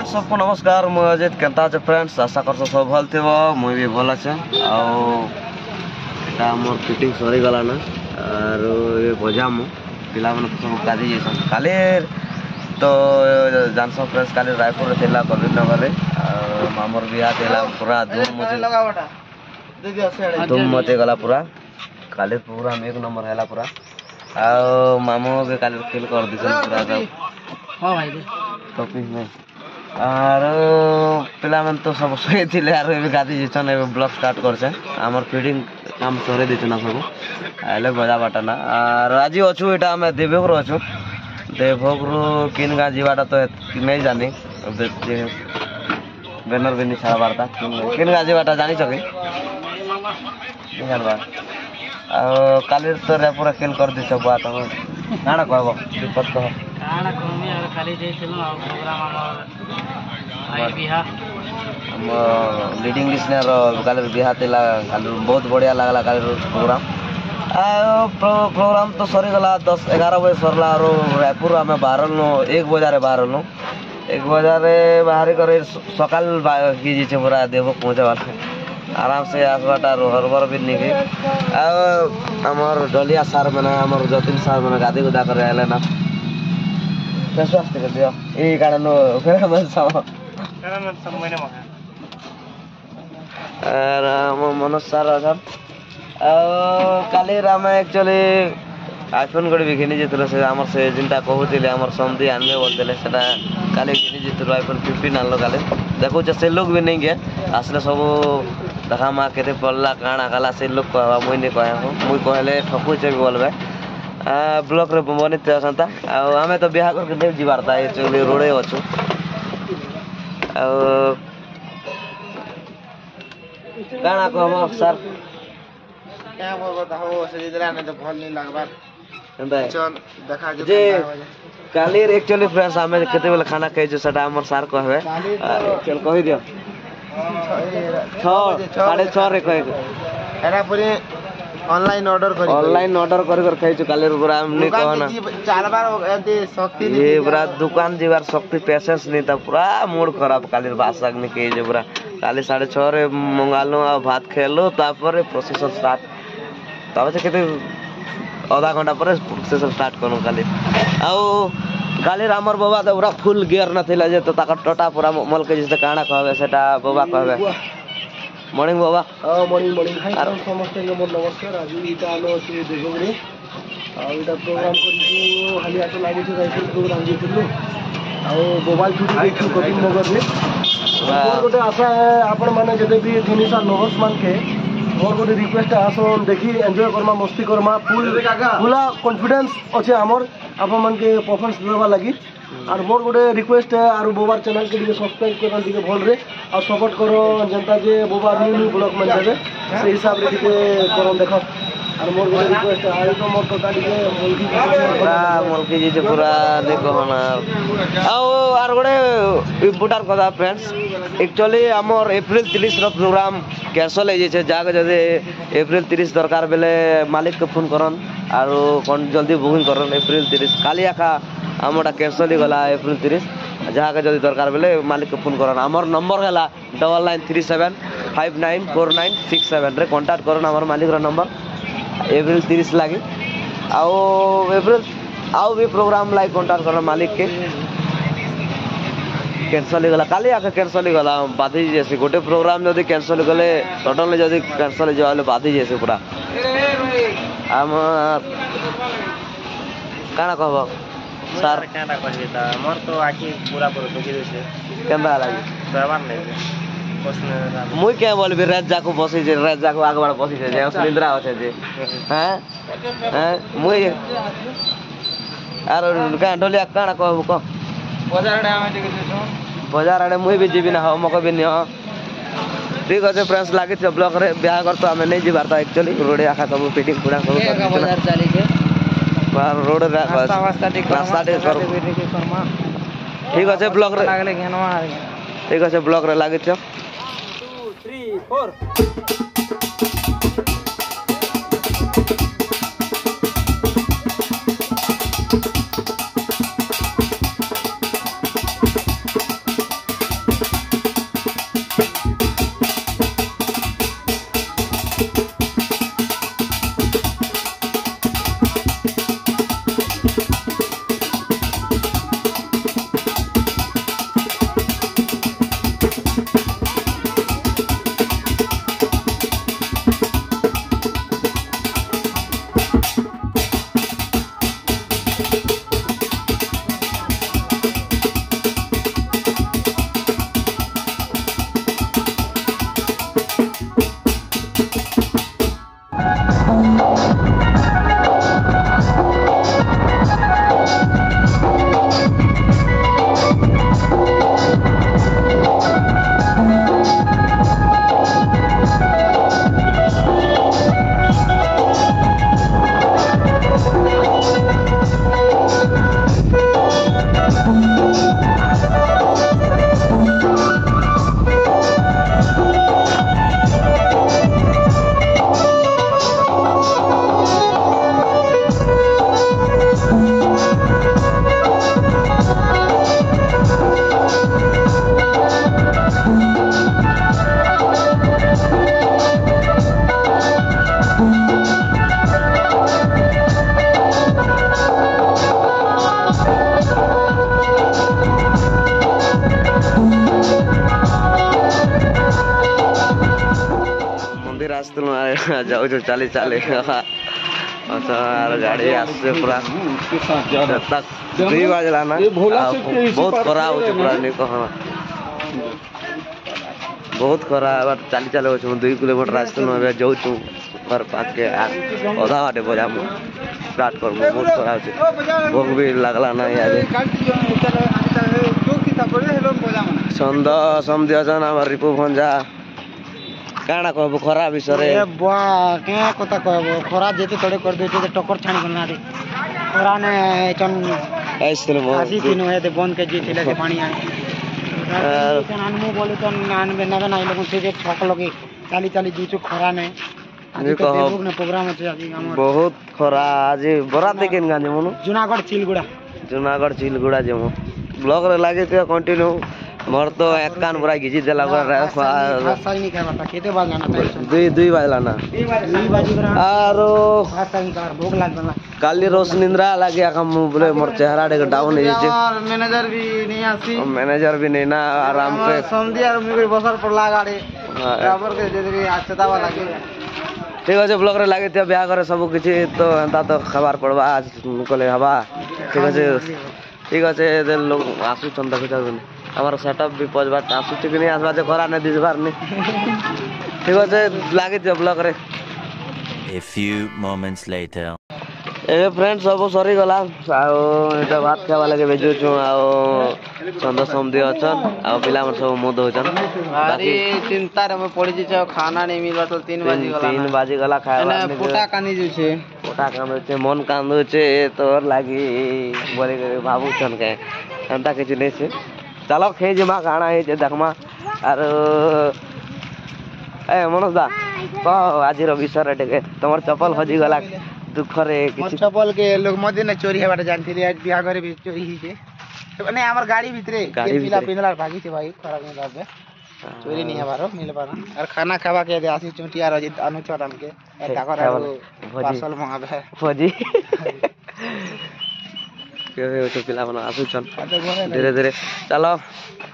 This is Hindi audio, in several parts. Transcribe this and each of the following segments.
फ्रेंड्स सबको नमस्कार मुझे अजित केनता अच्छे फ्रेंड्स आशा कर सब भल थे मुझे भी भल अच्छे मोर फिटिंग सरी गला ना और ये बजा मु पिला मन सब काजी जैसन काले तो जानस फ्रेंड्स काले रायपुर थिला कबीर नगर मामर बिया थिला पूरा धूम मचे गला पूरा काले पूरा एक नंबर हैला पूरा आ मामो के काले फील कर दिसन पूरा सब हां भाई टॉपिक में और पिला मन तो सब सोई थिले आरो ए गादी जेछन ए ब्लॉग स्टार्ट करछे हमर फीडिंग काम सरे दिछना सब आले बजा बाटा ना और आज अछु एटा हम देवघर अछु देवघर किन गा जीवाटा तो नहीं जानी बैनर भी नहीं छाड़ा बारता किन गा जीवाटा जानी छके नहीं जानबा काली तो पूरा खेल कर दी सब बात हम काना कहबो विपत कह काना कहमी और खाली जेछलो प्रोग्राम हमर आई बिहा हम लीडिंग लिसनर काली बिहा तेला काली बहुत बढ़िया लागला काली प्रोग्राम प्रोग्राम तो सरी गला 10-11 बजे सरला और रायपुर में बाहर 1 बजे बाहर 1 बजे बाहर करे सकाल की जे पूरा देव पहुंचे वाला आराम से आसबाटा हरबर भी निके आमर डलिया सार मैंने आमर जतिन सार मैंने गादी गुदा कर आले ना कैसे आस्ते कर दियो ए कारण फेर मन सब मने मखा मनोज सार अछन काली राम एक्चुअली आईफोन गड़ी भी घिनी जेतले से हमर से जिनटा कहउतिले हमर समधी आनबे बोलतेले सेटा काली घिनी जेतलो आईफोन 15 आनलो काली देखो से लोग भी नहीं गए आसले सब देखा माँ केते पड़ला काना काला से लोग कहवा मुई नहीं कहे मुई कहले ठकु से भी बोलबे ब्लॉक रे बनित असंता हमें तो बियाह करके देव जीवारता है चले रोडे अछु काना कहबो सर क्या बताओ से इधर आने तो भल नहीं लागबार चल देखा जे काली एक्चुअली फ्रेंड्स हमें केते बेला खाना खाइ जे सेटा हमर सर कहबे चल कहि दियो 6:30 रे कहे एना पूरी ऑनलाइन ऑर्डर कर खाइ छु काली पूरा हमने कहना 4 बार एते शक्ति ये पूरा दुकान जीवार शक्ति पेशेंस नहीं था पूरा मूड खराब काली भाषा ने के जे पूरा काली 6:30 रे मंगालो आ भात खेलो तापर प्रोसेस स्टार्ट तब से केते आधा घंटा पर प्रोसेस स्टार्ट करू काली आउ काली रामर बाबा तो पूरा फुल गियर न थिला जे तो ताका टोटा पूरा मल के जैसे काना कहबे सेटा बाबा कहबे मॉर्निंग बाबा मॉर्निंग हाय समस्त के मोर नमस्कार आज इटा आलो से देगोरे आ इटा प्रोग्राम करियो हाली आतो लागै छै राइफल प्रोग्राम जे थिलु आ मोबाइल छुटी देखि कटिंग नगर रे मोर गोटे आशा है आपण माने जदे भी थिनिसा नोहस मान के मोर गोटे रिक्वेस्ट आसन देखि एन्जॉय करमा मस्ती करमा फुला कॉन्फिडेंस अछि हमर आपण मन के परफॉर्मेंस देबा लागि और मोर गोटे रिक्वेस्ट है और बोबार चैनल के लिए सब्सक्राइब करन दिके भल रे और सपोर्ट करो जनता जे बोबा न्यू ब्लॉग मन देबे से हिसाब रे दिके करन देखो और मोर गोटे रिक्वेस्ट है तो मोर टोटल के मुल्की जे पूरा देखो ना और गोटे इम्पोर्टेंट कथा फ्रेंड्स एक्चुअली हमर अप्रैल 30 रो प्रोग्राम कैंसिल हो जे जाके जदे अप्रैल 30 दरकार बेले मालिक के फोन करन और कोन जल्दी बुकिंग करन अप्रैल 30 काली आखा हमटा कैंसिल ही गला अप्रैल 30 जहाँ के जल्दी दरकार बेले मालिक को फोन करन हमर नंबर है 9937594967 रे कांटेक्ट करन हमर मालिक रो नंबर अप्रैल 30 लागी आउ अप्रैल आउ भी प्रोग्राम लाइक कांटेक्ट करन मालिक के कैंसिल ही गला काली आके कैंसिल ही गला बाधी जैसे गोटे प्रोग्राम जदी कैंसिल गले टोटल जदी कैंसिल जाले बाधी जैसे पूरा हम काना कहबो सर केना कहबे त मोर तो आखी पूरा पूरा दुखी देसे केना लागी सहबान नै प्रश्न मुई के बोलबे रात जाको बसै जे रात जाको आगबाड बसै जे निद्रा होते जे हैं मुई आरो का डलिया काना कहबो क बाजार आडे आमे टिके देसो बाजार आडे मुई भी जीबी ना हो मको भी नहीं हो ठीक আছে फ्रेंड्स लागी छ ब्लॉग रे ब्याह कर तो हमें नहीं जीबार था एक्चुअली रोडे आखा सब फिटिंग पूरा सब बाजार चली के बाहर रोड रास्ता ठीक कर ठीक আছে ब्लॉग रे लागले घेनवा ठीक আছে ब्लॉग रे लागी छ 2 3 4 আসছিল যাଉଛୁ ଚାଲି ଚାଲି ଗାଡି ଆସୁଛି ପୁରା 2 ବାଜିଲା ନା ବହୁତ ଖରା ହଉଛି ପୁରା କହ ବହୁତ ଖରା ଏবার ଚାଲି ଚାଲି ଅଛୁ 2 କିଲୋମିଟର ଆସିଥିଲୁ ଏବେ ଯାଉଛୁ ଘର ପାଖକେ ଅଧା ବାଟେ ବଜା ଷ୍ଟାର୍ଟ କରମୁ ବହୁତ ଖରା ହଉଛି ଭୋକ ବି ଲାଗଲା ନା ଇଆଡ଼େ ଛନ୍ଦ ସମଧି ଅଛନ୍ ଆମର ରିପୁ ଭଞ୍ଜା କାଣା କହିବୁ ଖରା ବିଷୟରେ କେ କଥା କହିବ ଖରା ଯେତେ ତଳେ କରିଦେଉଛି ଟକର ଛାଣି ଗଲାରେ ଖରା ନେ ଆସିଥିଲୁ ଏତେ ବନ୍ଦ କେଜି ଥିଲେ ସେ ପାଣି ଆଣମୁ ବୋଲେ ତ ଆଣବେ ନେବେ ନାହିଁ ଲୋକ ସେ ଛକ ଲଗେଇ ଚାଲି ଚାଲି ଯାଉଛୁ ଖରା ନେ ପ୍ରୋଗ୍ରାମ ଅଛି ଆଜି ବହୁତ ଖରା ଆଜି ବରାତ କେନ୍ ଗାଁ ଯିମୁ ଜୁନାଗଡ଼ ଚିଲଗୁଡ଼ା ଯିମୁ ବ୍ଲଗରେ ଲାଗିଥିବା କଣ୍ଟିନ୍ୟୁ ମୋର ତ ଏକାନ ପୁରା ଘିଚି ଦେଲା ଦୁଇ ବାଜଲା ନା ଆରୁ କାଲି ରୋଷ ନିନ୍ଦ୍ରା ଲାଗି ମୁଁ ବୋଲେ ମୋର ଚେହେରା ଟିକେ ଡାଉନ ହେଇଯାଇଛି ମ୍ୟାନେଜର ବି ନେଇ ନା ଆରାମ ସେ ବସର ପଡଲା ଗାଡି ঠিক আছে ব্লগরে লাগিଥିବା ବିହାଘରେ ସବୁ କିଛି ତ ଏନ୍ତା ତ ଖାଇବାର ପଡ଼ବା କଲେ ହେବା ଠିକ୍ ଅଛି ଲୋକ ଆସୁଛନ୍ ଦେଖୁଛନ୍ତି ଆମର ସେଟଅପ୍ ବି ପଜବାର୍ ଆସୁଛି କି ନାଇଁ ଆସିବା ଯେ ଖରା ନାଇଁ ଦିଶବାର ନି ଠିକ୍ ଅଛି ଲାଗିଥିବ ବ୍ଲଗରେ ଏବେ ଫ୍ରେଣ୍ଡ ସବୁ ସରିଗଲା ଆଉ ଏଇଟା ଭାତ ଖାଇବା ଲାଗି ବେଜୁଛୁ ଆଉ ଛନ୍ଦ ସମଧି ଅଛନ୍ ଆଉ ପିଲାମାନେ ସବୁ ମୁଦ ହଉଛନ୍ ବାକି ଚିନ୍ତାରେ ମୁଁ ପଡିଛି ଖାନା ନେଇ ମିଲବା ତ 3 ବାଜିଗଲା ଖାଇବା ପୋଟା କାନ୍ଦି ଯାଉଛେ ମନ କାନ୍ଦୁଛେ ତୋର ଲାଗି ବୋଲି ଭାବୁଛନ୍ କେ ଏନ୍ତା କିଛି ନେଇ ସେ ଚାଲ ଖେଇ ଯିମା କାଣା ହେଇଛେ ଦେଖମା ଆରୁ ଏ ମନୋଜ ଦା କହ ଆଜିର ବିଷୟରେ ଟିକେ ତମର ଚପଲ ହଜିଗଲା ଦୁଃଖରେ କିଛି ଚପଲ କେ ଲୋକ ମତେ ନା ଚୋରି ହେବାଟା ଜାଣିଥିଲି ଆଜି ବିହାଘରେ ବି ଚୋରି ହେଇଛେ ମାନେ ଆମର ଗାଡି ଭିତରେ ପିଲା ପିନ୍ଧଲା ଭାଗିছে ଭାଇ ଖରାପ नहीं बाबे चोरी नहीं हमारो मिल पाना और खाना खावा के दे आसी चुटिया रजी अनुच हमके ताकर पार्सल मंगाबे भोजी के हो पिला बना आसुछन धीरे धीरे चलो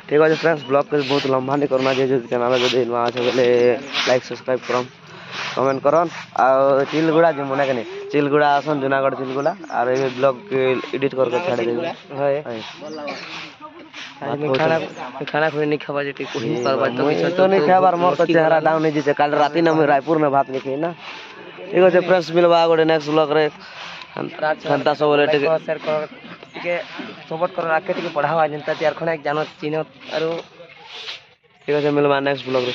ठीक है फ्रेंड्स ब्लॉग को बहुत लंबा नहीं करना जे चैनल जदि नवा আছে বলে लाइक सब्सक्राइब करम कमेंट करन आ चिलगुड़ा जे मने कने चिलगुड़ा आसन जुनागढ़ चिलगुड़ा और ये ब्लॉग एडिट करके छाड़ देबे खाना कोई नहीं खावा जे कोई करबा तो नहीं खाबार मोर तो चेहरा डाउन नहीं जे काल राती ना रायपुर में भात नहीं खाई ना ठीक है फ्रेंड्स मिलबा गोटे नेक्स्ट ब्लॉग रे खंता सब बोले शेयर कर टिके सपोर्ट कर आके टिके पढ़ावा जनता यार खने जानो चिनो आरो ठीक है मिलबा नेक्स्ट ब्लॉग रे।